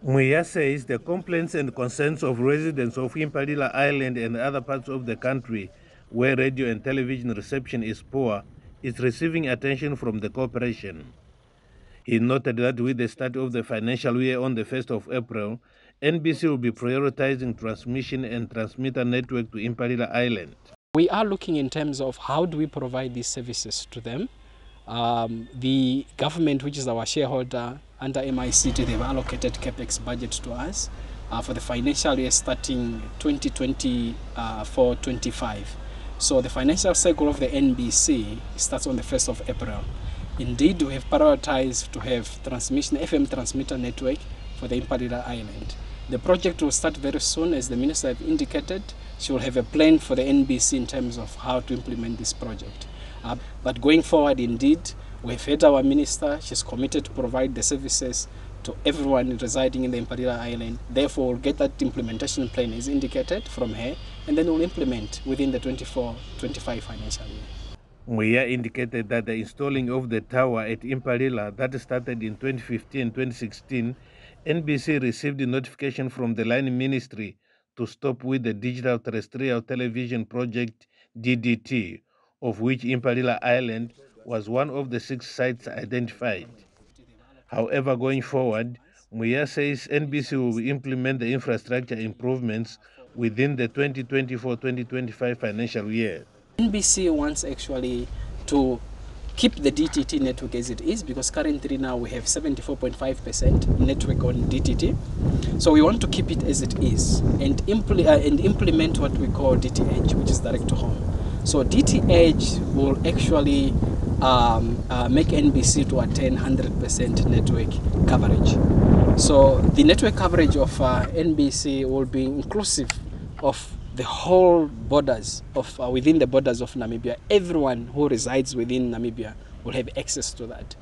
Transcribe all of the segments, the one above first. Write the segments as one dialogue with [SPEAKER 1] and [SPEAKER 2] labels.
[SPEAKER 1] Mwiya says the complaints and concerns of residents of Impalila Island and other parts of the country where radio and television reception is poor is receiving attention from the corporation. He noted that with the start of the financial year on the 1st of April, NBC will be prioritizing transmission and transmitter network to Impalila Island.
[SPEAKER 2] We are looking in terms of how do we provide these services to them. The government, which is our shareholder under MICT, they've allocated CAPEX budget to us for the financial year starting 2024-25. So the financial cycle of the NBC starts on the 1st of April. Indeed, we have prioritized to have transmission, FM transmitter network for the Impalila Island. The project will start very soon, as the minister have indicated. She will have a plan for the NBC in terms of how to implement this project. But going forward, indeed, we've heard our minister. She's committed to provide the services to everyone residing in the Impalila Island. Therefore, we'll get that implementation plan as indicated from her, and then we'll implement within the 24-25 financial year.
[SPEAKER 1] Mwiya indicated that the installing of the tower at Impalila that started in 2015-2016, NBC received a notification from the line ministry to stop with the digital terrestrial television project DDT, of which Impalila Island was one of the 6 sites identified. However, going forward, Mwiya says NBC will implement the infrastructure improvements within the 2024-2025 financial year.
[SPEAKER 2] NBC wants actually to keep the DTT network as it is, because currently now we have 74.5% network on DTT. So we want to keep it as it is and implement what we call DTH, which is direct to home. So DTH will actually make NBC to attain 100% network coverage. So the network coverage of NBC will be inclusive of the whole borders of within the borders of Namibia. Everyone who resides within Namibia will have access to that.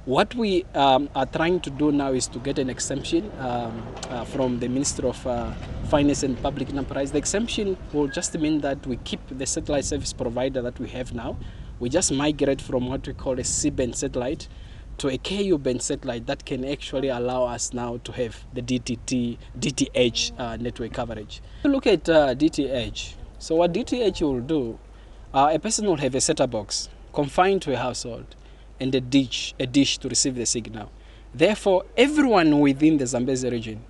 [SPEAKER 2] What we are trying to do now is to get an exemption from the Ministry of Finance and Public Enterprise. The exemption will just mean that we keep the satellite service provider that we have now. We just migrate from what we call a C-band satellite to a KU-band satellite that can actually allow us now to have the DTH network coverage. Look at DTH. So what DTH will do, a person will have a set-top box confined to a household and a dish to receive the signal. Therefore, everyone within the Zambezi region,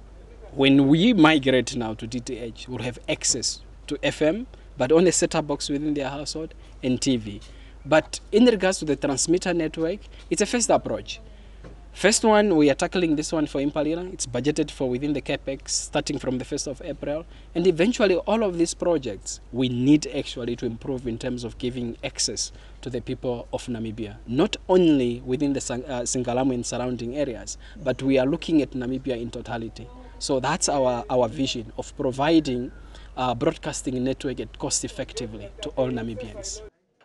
[SPEAKER 2] when we migrate now to DTH, will have access to FM, but on a set-top box within their household, and TV. But in regards to the transmitter network, it's a first approach. First one, we are tackling this one for Impalila. It's budgeted for within the CAPEX starting from the 1st of April. And eventually all of these projects, we need actually to improve in terms of giving access to the people of Namibia. Not only within the Singalamu and surrounding areas, but we are looking at Namibia in totality. So that's our vision of providing a broadcasting network at cost effectively to all Namibians.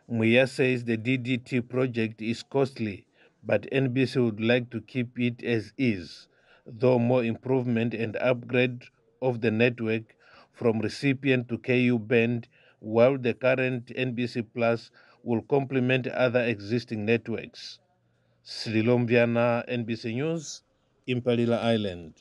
[SPEAKER 1] Mwiya says the DDT project is costly, but NBC would like to keep it as is, though more improvement and upgrade of the network from recipient to KU band, while the current NBC Plus will complement other existing networks. Srilomviana, NBC News, Impalila Island.